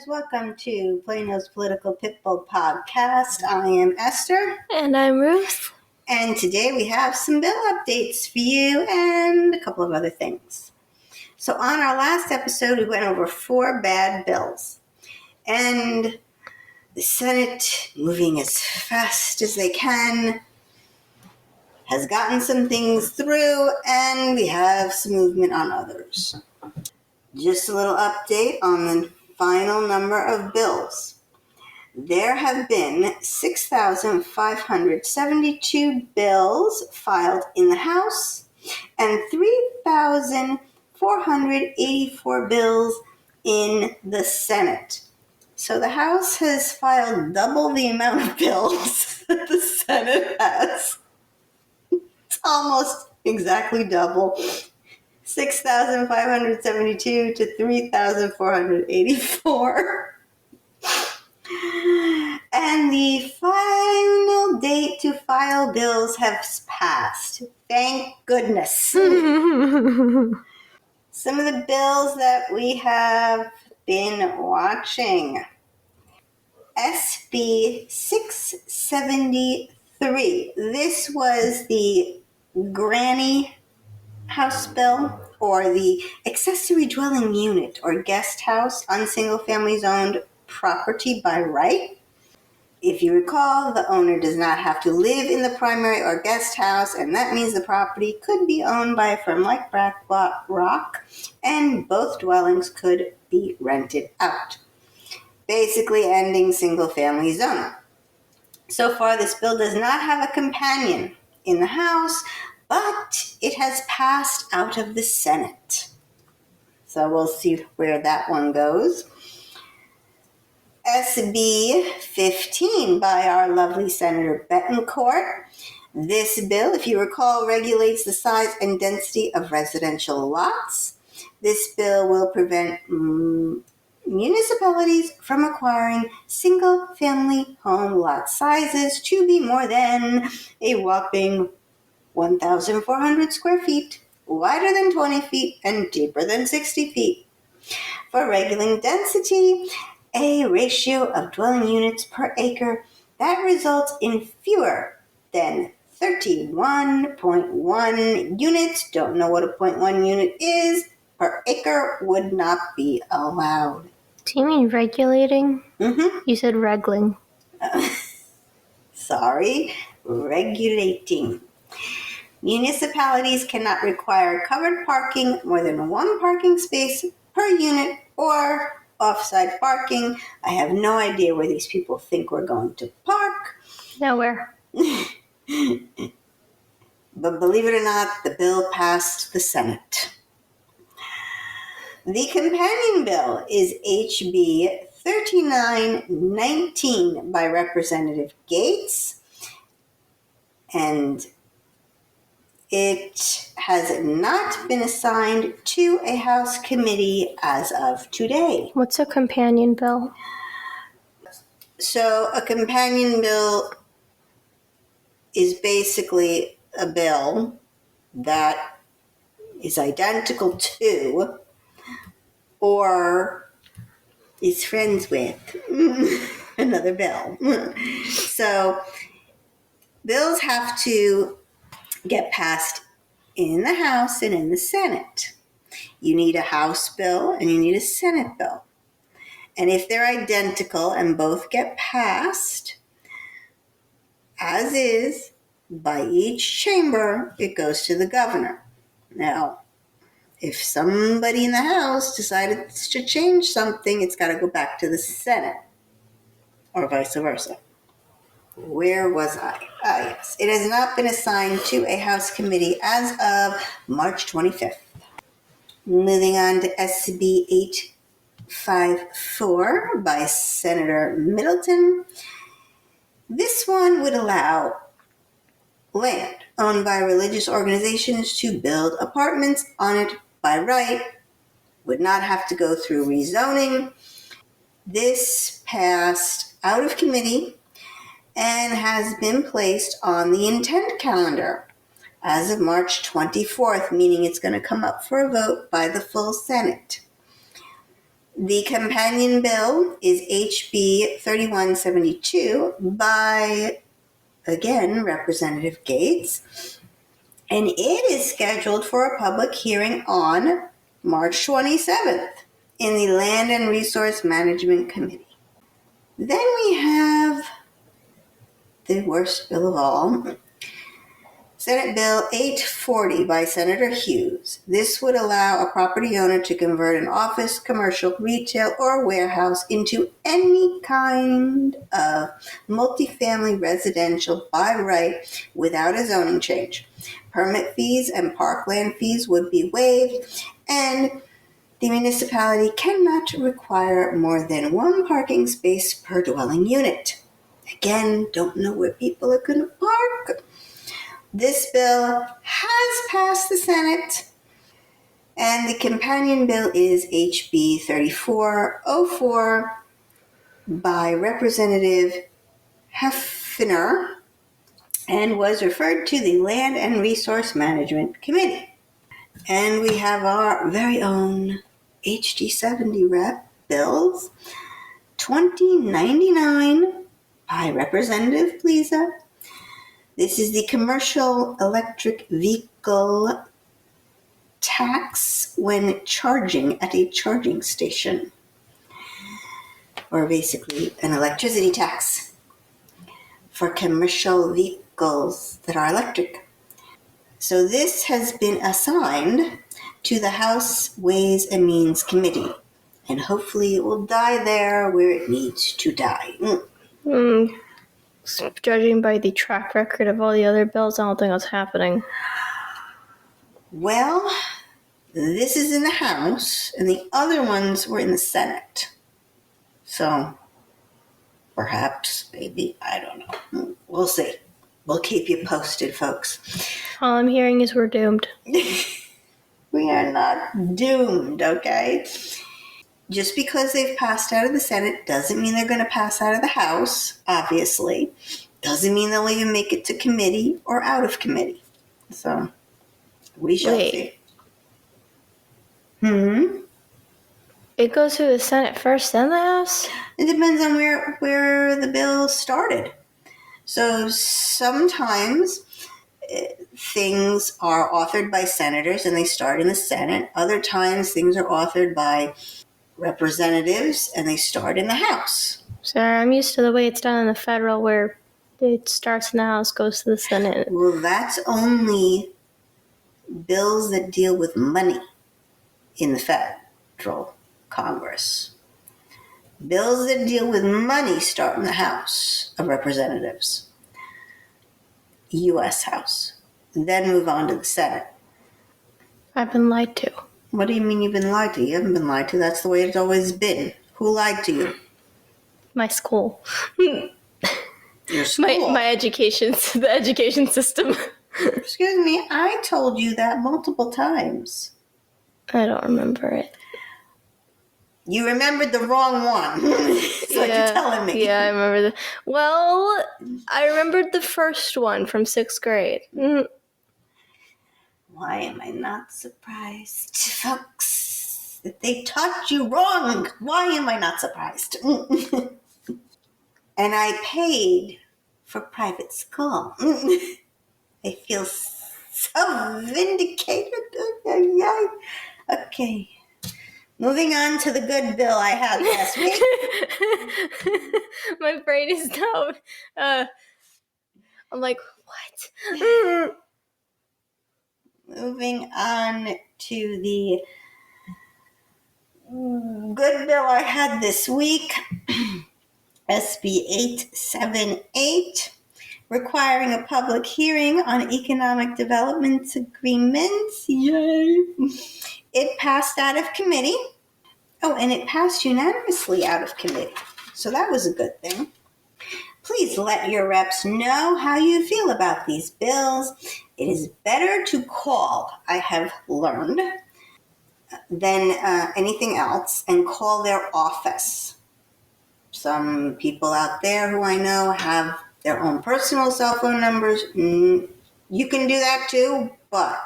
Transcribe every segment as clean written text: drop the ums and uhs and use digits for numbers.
listeners. Welcome to Plano's Political Pitbull Podcast. I am Esther. And I'm Ruth. And today we have some bill updates for you and a couple of other things. So on our last episode, we went over 4 bad bills. And the Senate, moving as fast as they can, has gotten some things through, and we have some movement on others. Just a little update on the final number of bills. There have been 6,572 bills filed in the House and 3,484 bills in the Senate. So the House has filed double the amount of bills that the Senate has. It's almost exactly double. 6,572 to 3,484. And the final date to file bills has passed. Thank goodness. Some of the bills that we have been watching. SB 673. This was the Granny House bill, or the accessory dwelling unit or guest house on single-family zoned property by right. If you recall, the owner does not have to live in the primary or guest house, and that means the property could be owned by a firm like BlackRock, and both dwellings could be rented out, basically ending single-family zoning. So far, this bill does not have a companion in the House, but it has passed out of the Senate. So we'll see where that one goes. SB 15 by our lovely Senator Betancourt. This bill, if you recall, regulates the size and density of residential lots. This bill will prevent municipalities from acquiring single-family home lot sizes to be more than a whopping 1,400 square feet, wider than 20 feet, and deeper than 60 feet. For regulating density, a ratio of dwelling units per acre that results in fewer than 31.1 units, don't know what a 0.1 unit is, per acre would not be allowed. Do you mean regulating? Mm-hmm. You said regling. Sorry, regulating. Municipalities cannot require covered parking more than 1 parking space per unit or off-site parking. I have no idea where these people think we're going to park. Nowhere. But believe it or not, the bill passed the Senate. The companion bill is HB 3919 by Representative Gates, and it has not been assigned to a House committee as of today. What's a companion bill? So a companion bill is basically a bill that is identical to or is friends with another bill. So bills have to get passed in the House and in the Senate. You need a House bill and you need a Senate bill. And if they're identical and both get passed, as is, by each chamber, it goes to the governor. Now, if somebody in the House decided to change something, it's got to go back to the Senate, or vice versa. Where was I? Yes. It has not been assigned to a House committee as of March 25th. Moving on to SB 854 by Senator Middleton. This one would allow land owned by religious organizations to build apartments on it by right, would not have to go through rezoning. This passed out of committee and has been placed on the intent calendar as of March 24th, meaning it's going to come up for a vote by the full Senate. The companion bill is HB 3172 by, again, Representative Gates, and it is scheduled for a public hearing on March 27th in the Land and Resource Management Committee. Then we have the worst bill of all, Senate Bill 840 by Senator Hughes. This would allow a property owner to convert an office, commercial, retail, or warehouse into any kind of multifamily residential by right without a zoning change. Permit fees and parkland fees would be waived, and the municipality cannot require more than one parking space per dwelling unit. Again, don't know where people are going to park. This bill has passed the Senate, and the companion bill is HB 3404 by Representative Hefner and was referred to the Land and Resource Management Committee. And we have our very own HD 70 rep bills 2099 by Representative Pleasa. This is the commercial electric vehicle tax when charging at a charging station, or basically an electricity tax for commercial vehicles that are electric. So this has been assigned to the House Ways and Means Committee, and hopefully it will die there where it needs to die. Judging by the track record of all the other bills, I don't think that's happening. Well, this is in the House, and the other ones were in the Senate. So, perhaps, maybe, I don't know. We'll see. We'll keep you posted, folks. All I'm hearing is we're doomed. We are not doomed, okay? Just because they've passed out of the Senate doesn't mean they're going to pass out of the House, obviously. Doesn't mean they'll even make it to committee or out of committee. So, we shall see. It goes through the Senate first, then the House? It depends on where the bill started. So sometimes things are authored by senators and they start in the Senate. Other times things are authored by representatives and they start in the House. Sorry, I'm used to the way it's done in the federal where it starts in the House, goes to the Senate. Well, that's only bills that deal with money in the federal Congress. Bills that deal with money start in the House of Representatives, U.S. House, then move on to the Senate. I've been lied to. What do you mean you've been lied to? You haven't been lied to. That's the way it's always been. Who lied to you? My school. Your school? My education, the education system. Excuse me, I told you that multiple times. I don't remember it. You remembered the wrong one. That's what you're telling me. Yeah, I remember Well, I remembered the first one from 6th grade. Why am I not surprised, folks? That they taught you wrong. Why am I not surprised? And I paid for private school. I feel so vindicated. Okay. Moving on to the good bill I had last week. My brain is now, I'm like, what? Moving on to the good bill I had this week. SB 878, requiring a public hearing on economic development agreements. Yay! It passed out of committee. Oh, and it passed unanimously out of committee. So that was a good thing. Please let your reps know how you feel about these bills. It is better to call, I have learned, than anything else, and call their office. Some people out there who I know have their own personal cell phone numbers. You can do that too, but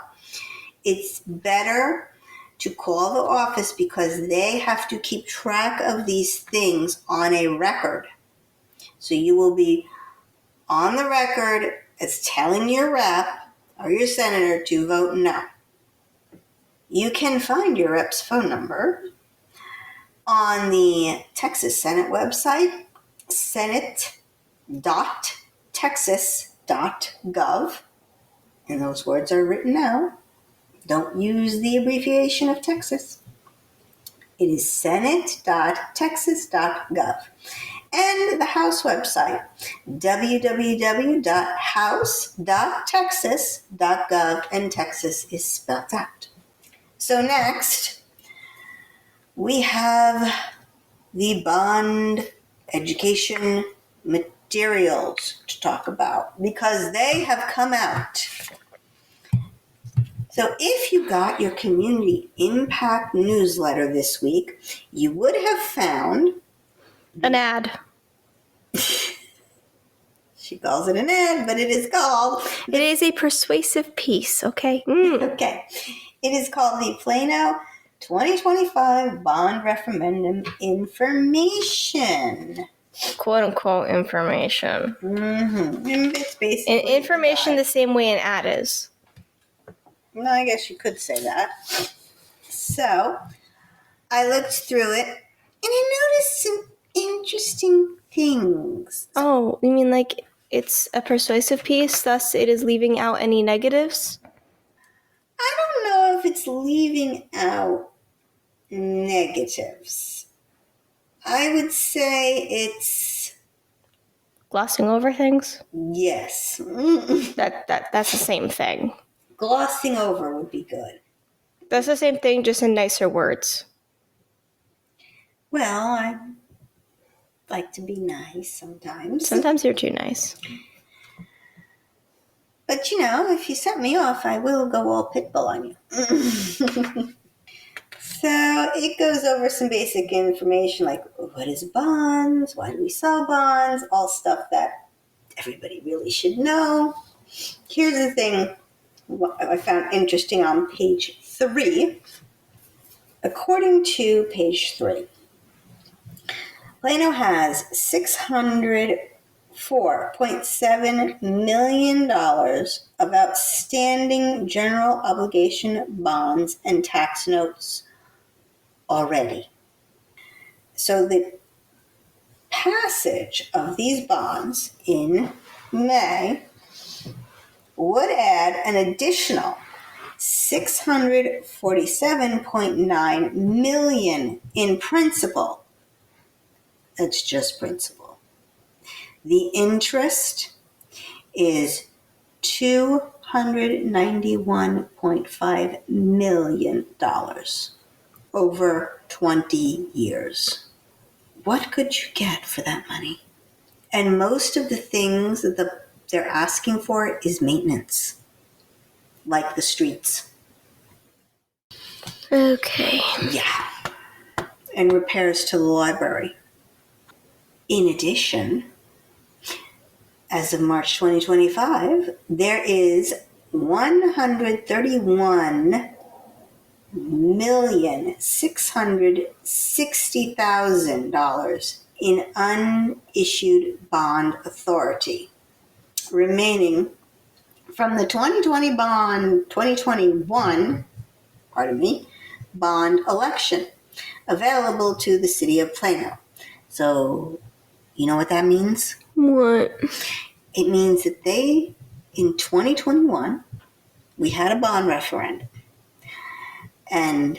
it's better to call the office because they have to keep track of these things on a record. So you will be on the record as telling your rep or your senator to vote no. You can find your rep's phone number on the Texas Senate website, senate.texas.gov, and those words are written out. Don't use the abbreviation of Texas. It is senate.texas.gov. And the House website, www.house.texas.gov, and Texas is spelled out. So next, we have the bond education materials to talk about because they have come out. So if you got your community impact newsletter this week, you would have found an ad. She calls it an ad, but it is called... It is a persuasive piece, okay? Okay. It is called the Plano 2025 Bond Referendum Information. Quote-unquote information. Mm-hmm. It's basically... And information the same way an ad is. No, I guess you could say that. So, I looked through it, and I noticed some interesting things. Oh, you mean like it's a persuasive piece, thus it is leaving out any negatives? I don't know if it's leaving out negatives. I would say it's... Glossing over things? Yes. That's the same thing. Glossing over would be good. That's the same thing, just in nicer words. Well, I like to be nice sometimes. Sometimes you're too nice. But, if you set me off, I will go all pitbull on you. So it goes over some basic information like what is bonds, why do we sell bonds, all stuff that everybody really should know. Here's the thing what I found interesting on page 3. According to page 3, Plano has $604.7 million of outstanding general obligation bonds and tax notes already. So the passage of these bonds in May would add an additional $647.9 million in principal. That's just principal. The interest is $291.5 million over 20 years. What could you get for that money? And most of the things that they're asking for is maintenance, like the streets. Okay. Yeah. And repairs to the library. In addition, as of March 2025, there is $131,660,000 in unissued bond authority remaining from the 2021 bond election available to the city of Plano. So, you know what that means? What? It means that in 2021, we had a bond referendum. And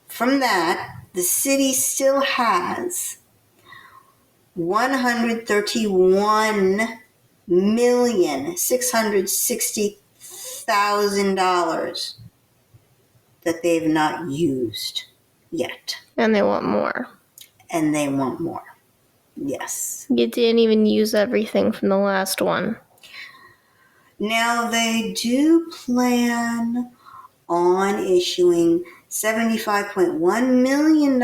from that, the city still has $131,660,000 that they've not used yet. And they want more. And they want more. Yes. You didn't even use everything from the last one. Now, they do plan on issuing $75.1 million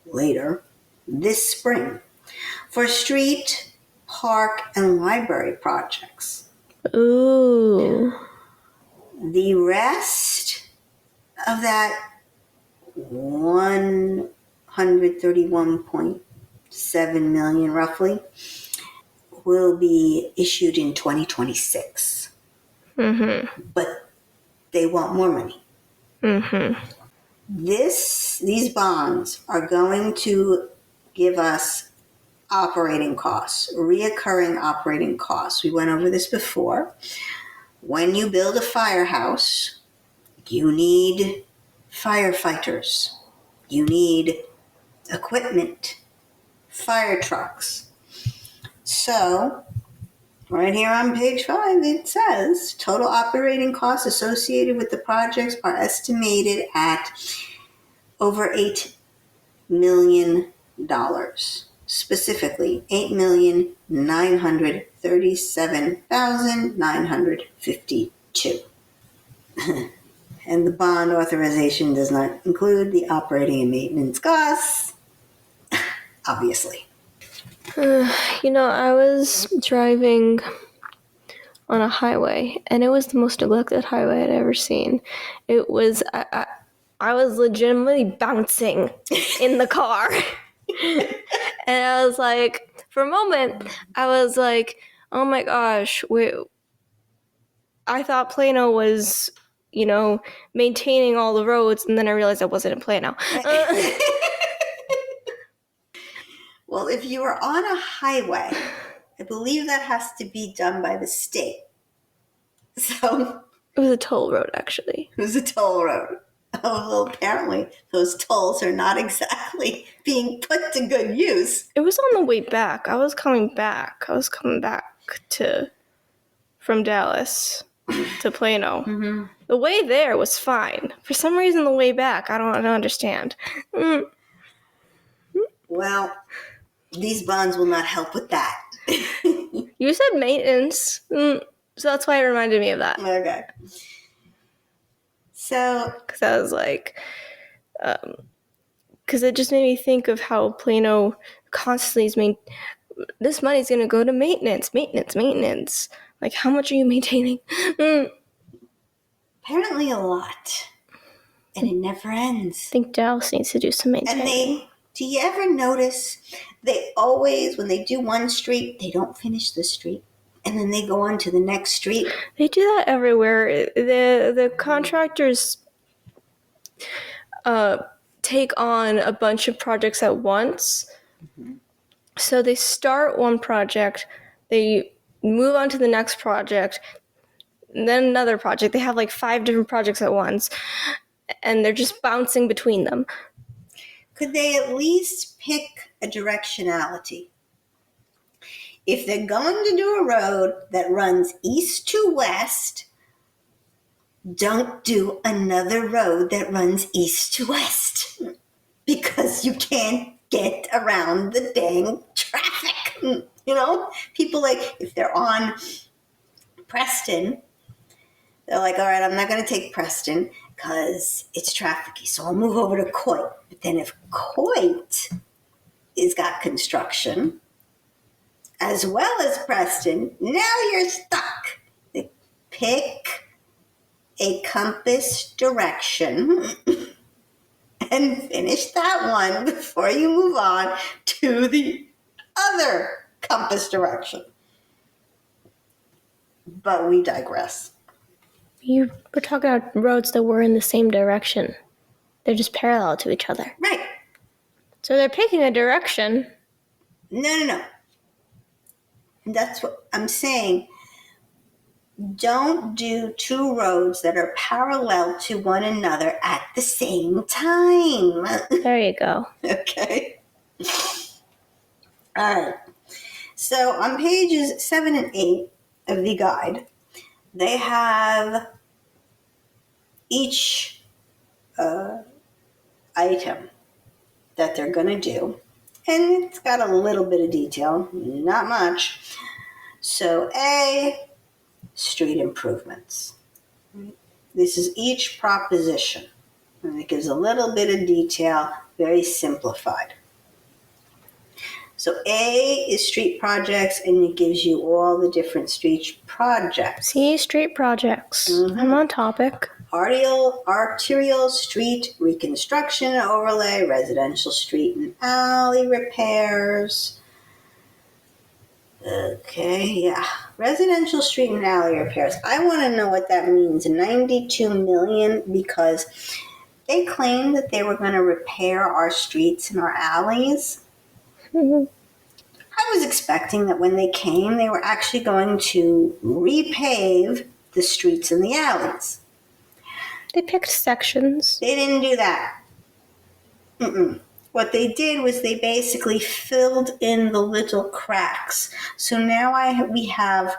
later this spring for street, park, and library projects. Ooh. The rest Of that, 131.7 million roughly will be issued in 2026. But they want more money. These bonds are going to give us operating costs, reoccurring operating costs. We went over this before. When you build a firehouse, you need firefighters. You need equipment, fire trucks. So, right here on page 5, it says total operating costs associated with the projects are estimated at over $8 million. Specifically, $8,937,952. And the bond authorization does not include the operating and maintenance costs, obviously. I was driving on a highway, and it was the most neglected highway I'd ever seen. It was, I was legitimately bouncing in the car. And I was like, for a moment, I was like, oh my gosh, I thought Plano was, maintaining all the roads, and then I realized I wasn't in Plano. Well, if you were on a highway, I believe that has to be done by the state. So it was a toll road, actually. It was a toll road. Oh, well, apparently those tolls are not exactly being put to good use. It was on the way back. I was coming back from Dallas to Plano. Mm-hmm. The way there was fine. For some reason, the way back, I don't understand. Well, these bonds will not help with that. You said maintenance, so that's why it reminded me of that. Okay. So, because I was like, because it just made me think of how Plano constantly is this money's going to go to maintenance. Like, how much are you maintaining? Apparently a lot. And it never ends. I think Dallas needs to do some maintaining. Do you ever notice they always, when they do one street, they don't finish the street. And then they go on to the next street. They do that everywhere. The contractors take on a bunch of projects at once. Mm-hmm. So they start one project, they move on to the next project, and then another project. They have like 5 different projects at once, and they're just bouncing between them. Could they at least pick a directionality? If they're going to do a road that runs east to west, don't do another road that runs east to west, because you can't get around the dang traffic. People, like, if they're on Preston, they're like, all right, I'm not going to take Preston because it's trafficy, so I'll move over to Coit. But then if Coit is got construction as well as Preston, now you're stuck. Pick a compass direction and finish that one before you move on to the other compass direction. But we digress. We're talking about roads that were in the same direction. They're just parallel to each other. Right. So they're picking a direction. No. That's what I'm saying. Don't do 2 roads that are parallel to one another at the same time. There you go. Okay. All right. So on pages 7 and 8 of the guide, they have each item that they're going to do. And it's got a little bit of detail, not much. So A, street improvements. This is each proposition. And it gives a little bit of detail, very simplified. So A is street projects, and it gives you all the different street projects. See, street projects. Mm-hmm. I'm on topic. arterial street reconstruction and overlay, residential street and alley repairs. Okay, yeah. Residential street and alley repairs. I want to know what that means. 92 million, because they claimed that they were going to repair our streets and our alleys. Mhm. I was expecting that when they came, they were actually going to repave the streets and the alleys. They picked sections. They didn't do that. What they did was they basically filled in the little cracks. So now we have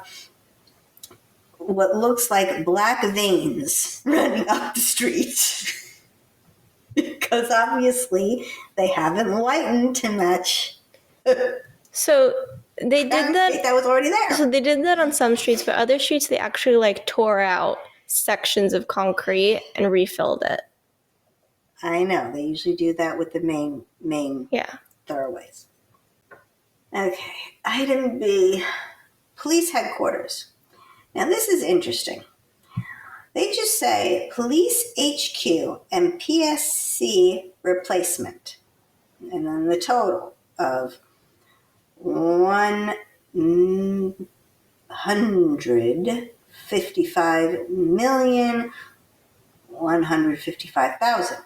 what looks like black veins running up the street. Because obviously they haven't lightened to match. So they did that. That was already there. So they did that on some streets, but other streets they actually like tore out sections of concrete and refilled it. I know. They usually do that with the main thoroughways. Okay. Item B, police headquarters. Now this is interesting. They just say police HQ and PSC replacement. And then the total of $155,155,000.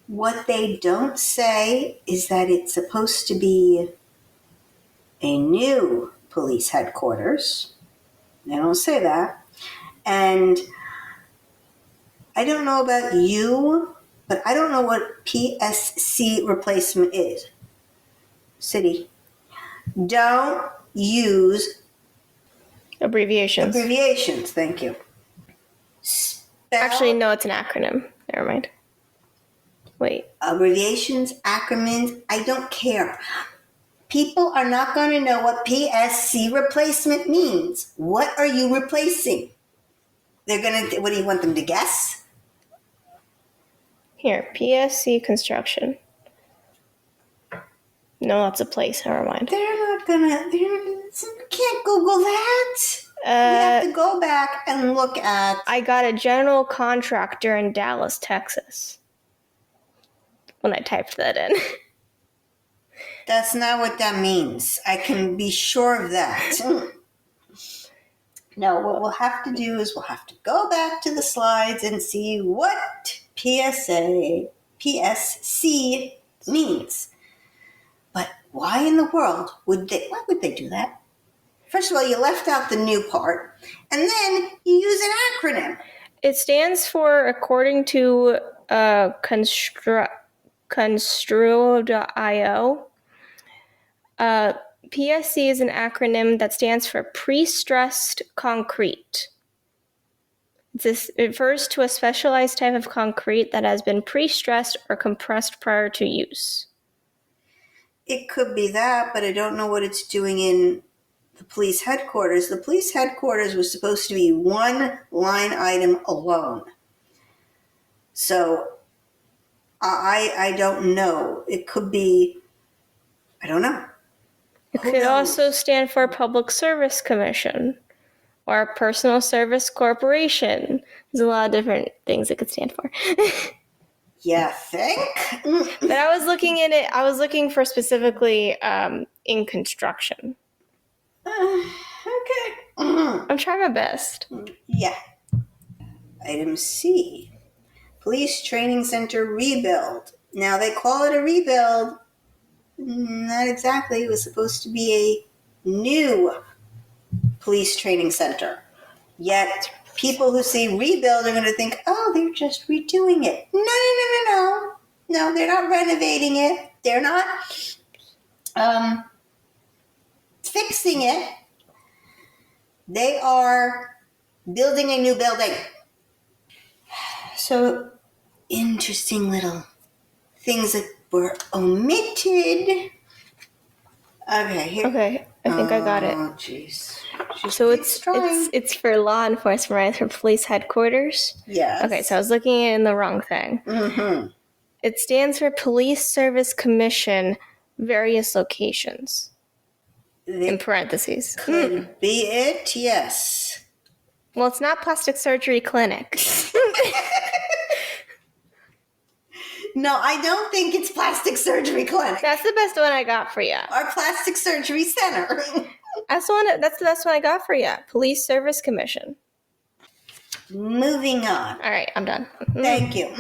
What they don't say is that it's supposed to be a new police headquarters. They don't say that. And I don't know about you, but I don't know what PSC replacement is. City. Don't use Abbreviations. Thank you. Actually, no, it's an acronym. Never mind. Wait. Abbreviations, acronyms, I don't care. People are not going to know what PSC replacement means. What are you replacing? What do you want them to guess? Here, PSC construction. No, that's a place. Never mind. You can't Google that. You have to go back and look at. I got a general contractor in Dallas, Texas. When I typed that in. That's not what that means. I can be sure of that. No, what we'll have to do is we'll have to go back to the slides and see what PSC means. But why in the world would they do that? First of all, you left out the new part, and then you use an acronym. It stands for, according to Construo.io, PSC is an acronym that stands for pre-stressed concrete. This refers to a specialized type of concrete that has been pre-stressed or compressed prior to use. It could be that, but I don't know what it's doing in the police headquarters. The police headquarters was supposed to be one line item alone. So I don't know. It could be, I don't know. It could also stand for Public Service Commission or Personal Service Corporation. There's a lot of different things it could stand for. You think? But I was looking for specifically in construction. Okay. I'm trying my best. Yeah. Item C. Police Training Center rebuild. Now they call it a rebuild. Not exactly. It was supposed to be a new police training center. Yet people who see rebuild are going to think, oh, they're just redoing it. No. No, they're not renovating it. They're not fixing it. They are building a new building. So, interesting little things that were omitted. Okay, here. Okay, I think I got it. Oh, jeez. So it's for law enforcement, right? For police headquarters? Yes. Okay, so I was looking in the wrong thing. Mm-hmm. It stands for Police Service Commission, various locations. In parentheses. Could be it, yes. Well, it's not plastic surgery clinic. No, I don't think it's plastic surgery clinic. That's the best one I got for you. Or plastic surgery center. That's the best one I got for you. Police Service Commission. Moving on. All right, I'm done. Thank you.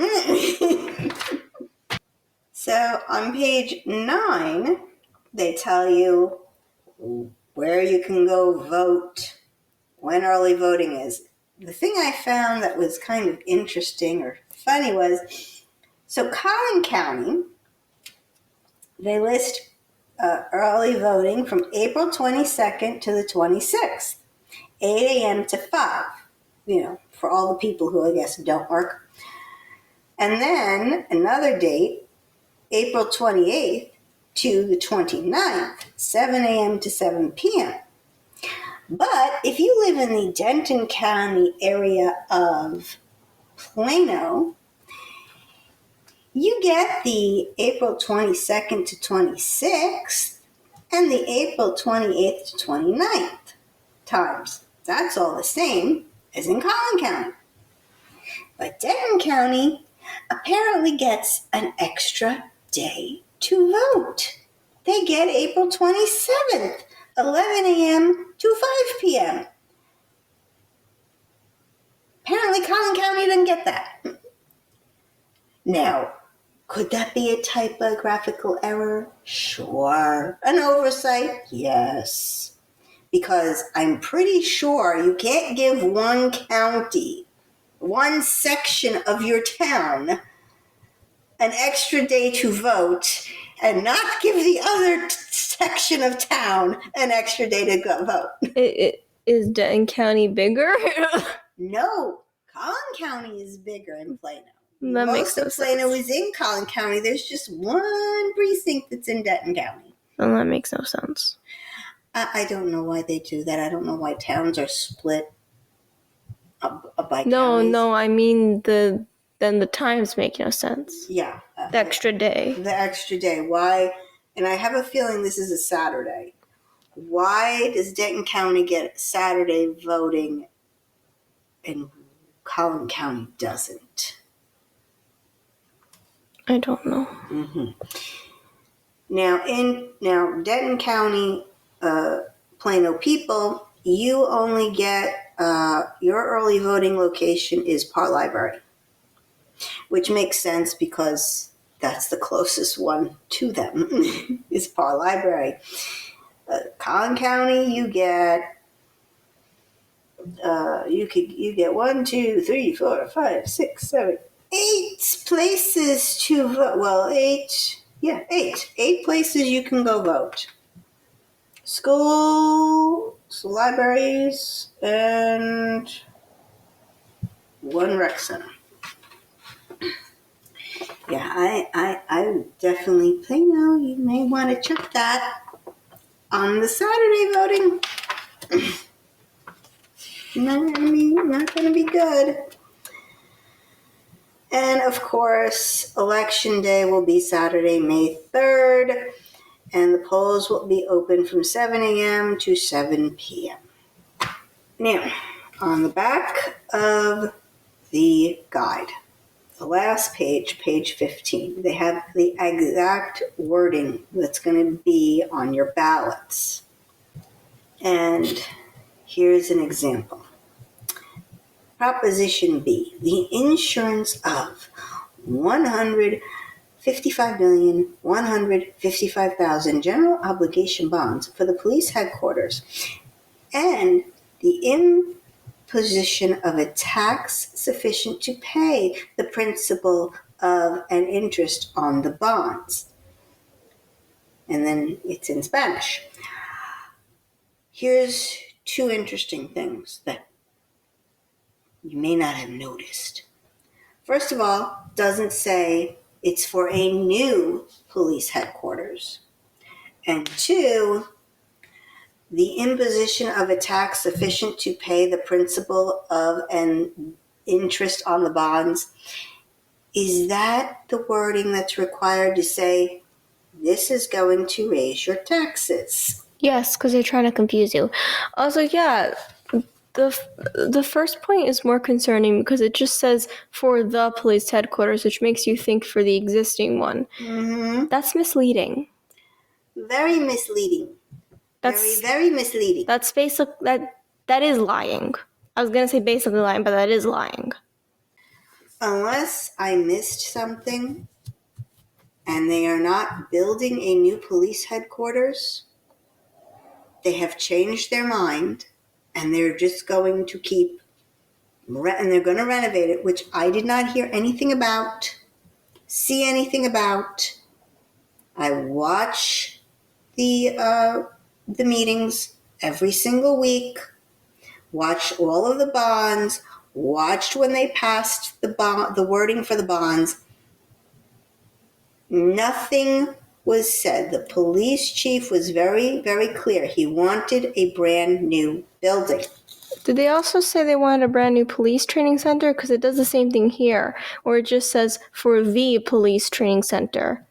So on page 9, they tell you where you can go vote, when early voting is. The thing I found that was kind of interesting or funny was, so Collin County, they list early voting from April 22nd to the 26th, 8 a.m. to 5, for all the people who I guess don't work. And then another date, April 28th to the 29th, 7 a.m. to 7 p.m. But if you live in the Denton County area of Plano, you get the April 22nd to 26th and the April 28th to 29th times. That's all the same as in Collin County. But Denton County apparently gets an extra day to vote. They get April 27th, 11 a.m. to 5 p.m. Apparently Collin County didn't get that. Now, could that be a typographical error? Sure. An oversight? Yes. Because I'm pretty sure you can't give one county, one section of your town, an extra day to vote and not give the other section of town an extra day to go vote. Is Denton County bigger? No. Collin County is bigger in Plano. That Most makes no of Plano sense. is in Collin County. There's just one precinct that's in Denton County. Well, that makes no sense. I don't know why they do that. I don't know why towns are split by No, counties. I mean then the times make no sense. Yeah. The extra day. The extra day. Why? And I have a feeling this is a Saturday. Why does Denton County get Saturday voting and Collin County doesn't? I don't know. Mm-hmm. Now Denton County, Plano people, you only get your early voting location is Parr Library, which makes sense because that's the closest one to them is Parr Library. Collin County, you get you get 1, 2, 3, 4, 5, 6, 7, 8 places to vote. Well, 8 places you can go vote. Schools, libraries, and 1 rec center. Yeah, I definitely Plano. You may want to check that on the Saturday voting. Not gonna be good. And of course, election day will be Saturday, May 3rd, and the polls will be open from 7 a.m. to 7 p.m. Now, on the back of the guide, the last page, page 15, they have the exact wording that's going to be on your ballots. And here's an example. Proposition B, the insurance of 155,155,000 general obligation bonds for the police headquarters and the imposition of a tax sufficient to pay the principal of and interest on the bonds. And then it's in Spanish. Here's 2 interesting things that you may not have noticed. First of all, doesn't say it's for a new police headquarters. And 2, the imposition of a tax sufficient to pay the principal of and interest on the bonds. Is that the wording that's required to say this is going to raise your taxes? Yes, because they're trying to confuse you. Also, yeah, the first point is more concerning because it just says for the police headquarters, which makes you think for the existing one. Mm-hmm. That's misleading. Very misleading. That's Very misleading. That's that is lying. I was gonna say basically lying, but that is lying. Unless I missed something and they are not building a new police headquarters, they have changed their mind and they're just going to keep, and they're going to renovate it, which I did not hear anything about, see anything about. I watch the meetings every single week, watch all of the bonds, watched when they passed the wording for the bonds. Nothing was said. The police chief was very, very clear. He wanted a brand new building. Did they also say they wanted a brand new police training center? Because it does the same thing here, or it just says for the police training center.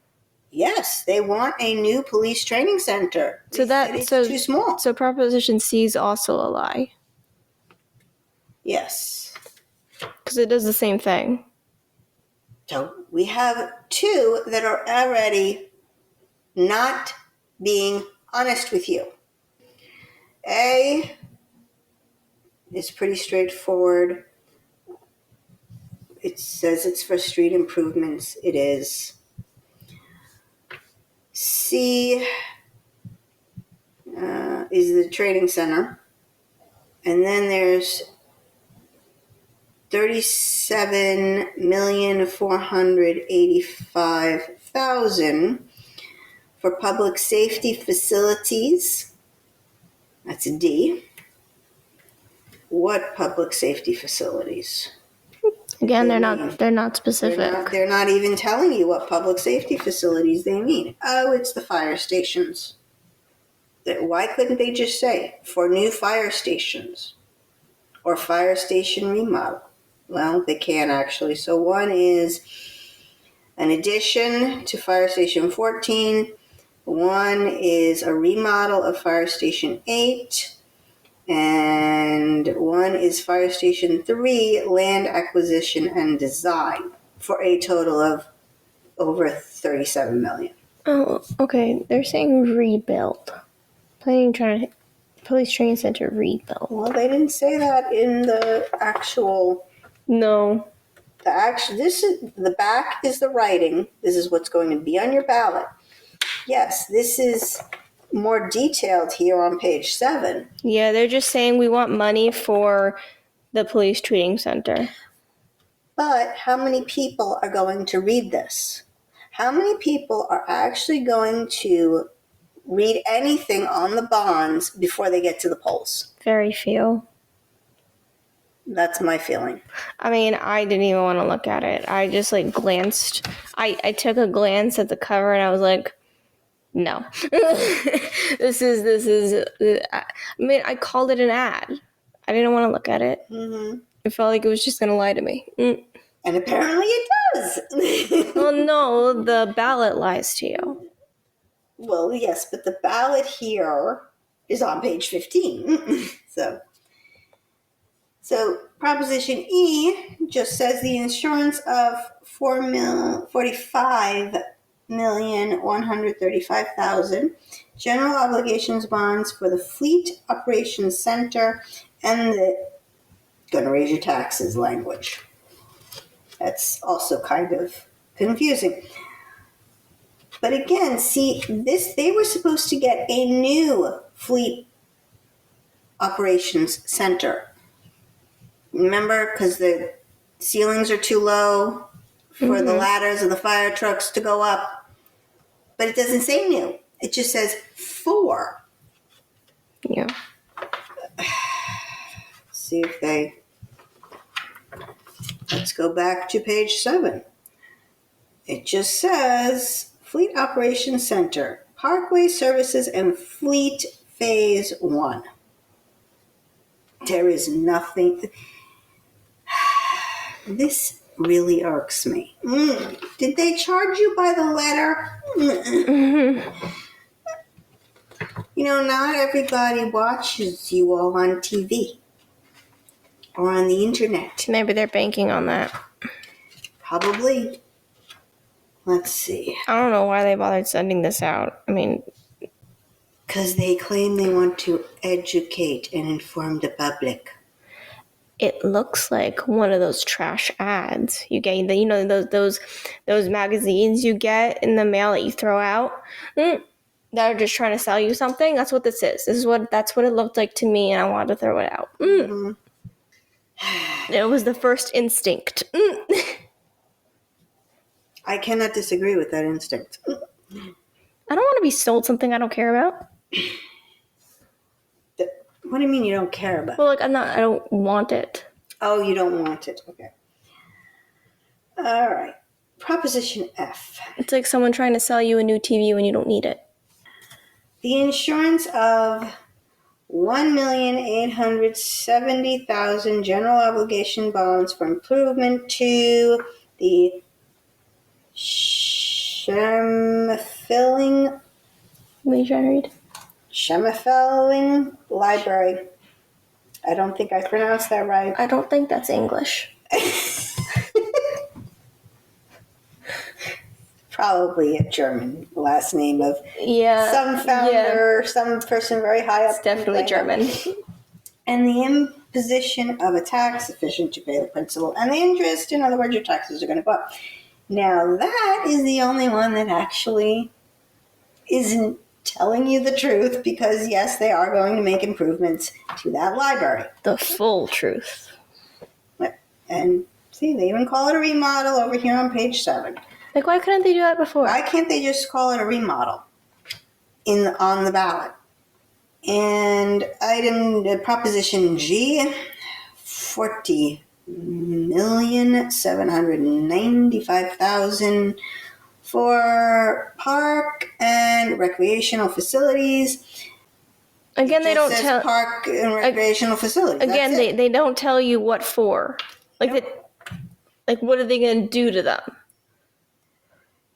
Yes, they want a new police training center. It's too small. So Proposition C is also a lie. Yes. Because it does the same thing. So we have two that are already not being honest with you. A is pretty straightforward. It says it's for street improvements. It is. C is the training center. And then there's $37,485,000 for public safety facilities. That's a D. What public safety facilities? Again, they're not specific. They're not even telling you what public safety facilities they mean. Oh, it's the fire stations. Why couldn't they just say for new fire stations or fire station remodel? Well, they can actually. So one is an addition to Fire Station 14. One is a remodel of Fire Station 8. And one is Fire Station 3, land acquisition and design, for a total of over $37 million. Oh, okay. They're saying rebuild. Police training center rebuild. Well, they didn't say that in the actual. No. The back is the writing. This is what's going to be on your ballot. Yes, this is more detailed here on page 7. Yeah, they're just saying we want money for the police training center. But how many people are going to read this? How many people are actually going to read anything on the bonds before they get to the polls? Very few. That's my feeling. I mean, I didn't even want to look at it. I just glanced. I took a glance at the cover and I was like, no. This is. I mean, I called it an ad. I didn't want to look at it. Mm-hmm. It felt like it was just going to lie to me. And apparently it does. Well, no, the ballot lies to you. Well, yes, but the ballot here is on page 15. So Proposition E just says the insurance of $45,135,000 general obligations bonds for the Fleet Operations Center and the gonna raise your taxes language. That's also kind of confusing. But again, see, they were supposed to get a new Fleet Operations Center. Remember, because the ceilings are too low for the ladders of the fire trucks to go up. But it doesn't say new. It just says for. Yeah. See if let's go back to page 7. It just says Fleet Operations Center, Parkway Services and Fleet Phase 1. There is nothing. This really irks me. Did they charge you by the letter? You know, not everybody watches you all on TV. or on the internet. Maybe they're banking on that. Probably. Let's see. I don't know why they bothered sending this out. I mean, because they claim they want to educate and inform the public. it looks like one of those trash ads you get. Those magazines you get in the mail that you throw out. That are just trying to sell you something. That's what this is. That's what it looked like to me, and I wanted to throw it out. Mm. It was the first instinct. I cannot disagree with that instinct. I don't want to be sold something I don't care about. What do you mean you don't care about? Well, like I don't want it. Oh, you don't want it. Okay. All right. Proposition F. It's like someone trying to sell you a new TV when you don't need it. The insurance of 1,870,000 general obligation bonds for improvement to the Schemfeling Library. I don't think I pronounced that right. I don't think that's English. Probably a German last name of some founder, some person very high up. It's definitely German. And the imposition of a tax sufficient to pay the principal and the interest. In other words, your taxes are going to go up. Now, that is the only one that actually isn't telling you the truth, because, yes, they are going to make improvements to that library. The full truth. And see, they even call it a remodel over here on page 7. Like, why couldn't they do that before? Why can't they just call it a remodel on the ballot? And Proposition G, 40,795,000 for park and recreational facilities. Again, they don't tell park and recreational facilities. Again, they don't tell you what for. Like what are they going to do to them?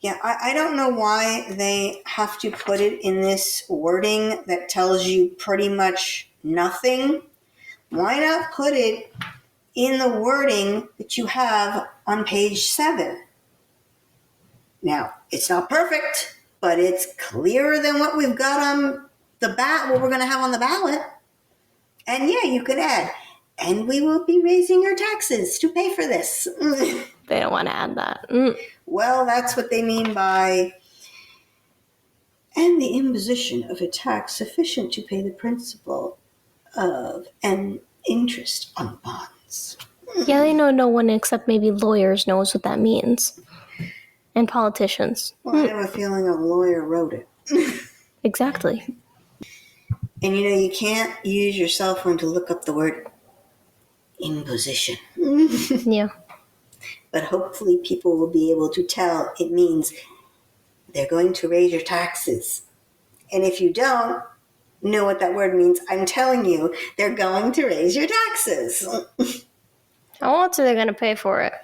Yeah, I don't know why they have to put it in this wording that tells you pretty much nothing. Why not put it in the wording that you have on page 7? Now, it's not perfect, but it's clearer than what we've got on what we're going to have on the ballot. And yeah, you could add, and we will be raising your taxes to pay for this. They don't want to add that. Well, that's what they mean by, and the imposition of a tax sufficient to pay the principal of an interest on bonds. Yeah, they know no one except maybe lawyers knows what that means. And politicians. Well, I have a feeling a lawyer wrote it. Exactly. And you can't use your cell phone to look up the word imposition. Yeah. But hopefully people will be able to tell it means they're going to raise your taxes. And if you don't know what that word means, I'm telling you, they're going to raise your taxes. How much are they going to pay for it?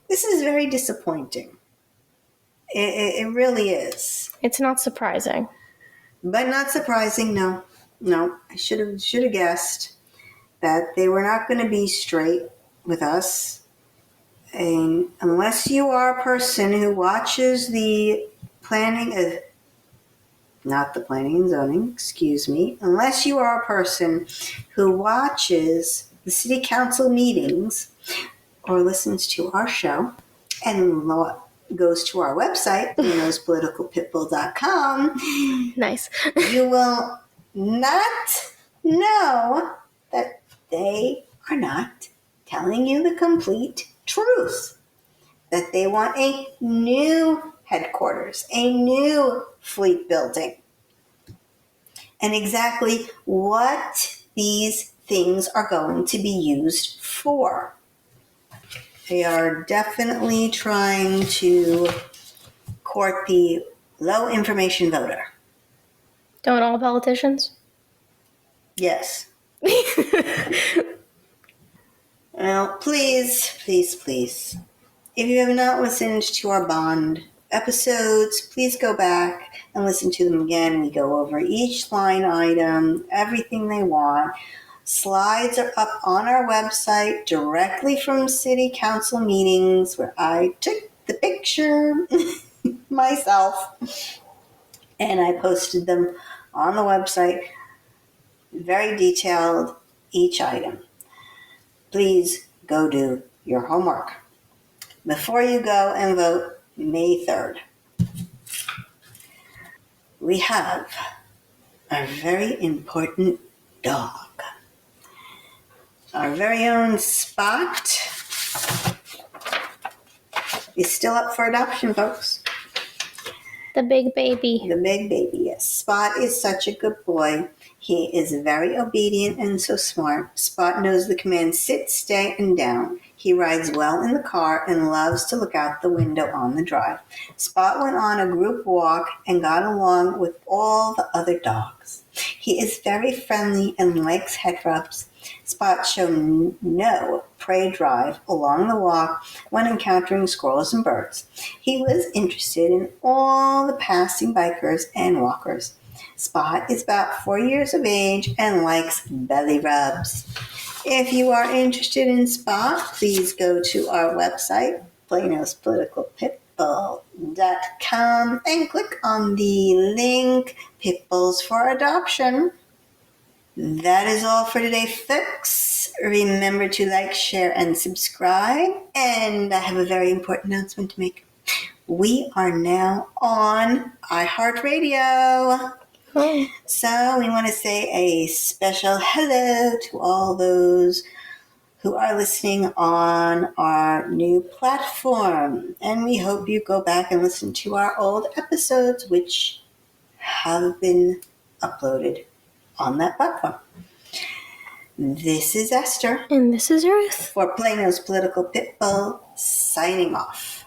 This is very disappointing. It really is. It's not surprising. But not surprising, no. No, I should have guessed that they were not going to be straight with us. And unless you are a person who watches the not the planning and zoning, excuse me, unless you are a person who watches the city council meetings or listens to our show and goes to our website, knows.politicalpitbull.com, Nice. you will not know that they are not telling you the complete truth. That they want a new headquarters, a new fleet building. And exactly what these things are going to be used for. They are definitely trying to court the low information voter. Don't all politicians? Yes. Well, please, please, please. If you have not listened to our bond episodes, please go back and listen to them again. We go over each line item, everything they want. Slides are up on our website directly from city council meetings where I took the picture myself and I posted them on the website, very detailed, each item. Please go do your homework before you go and vote May 3rd. We have a very important dog. Our very own Spot is still up for adoption, folks. The big baby. The big baby, yes. Spot is such a good boy. He is very obedient and so smart. Spot knows the commands sit, stay, and down. He rides well in the car and loves to look out the window on the drive. Spot went on a group walk and got along with all the other dogs. He is very friendly and likes head rubs. Spot showed no prey drive along the walk when encountering squirrels and birds. He was interested in all the passing bikers and walkers. Spot is about 4 years of age and likes belly rubs. If you are interested in Spot, please go to our website, Plano'sPoliticalPitbull.com, and click on the link Pitbulls for Adoption. That is all for today, folks. Remember to like, share, and subscribe. And I have a very important announcement to make. We are now on iHeartRadio. Oh. So we want to say a special hello to all those who are listening on our new platform. And we hope you go back and listen to our old episodes, which have been uploaded on that platform. This is Esther. And this is Ruth. For Plano's Political Pitbull, signing off.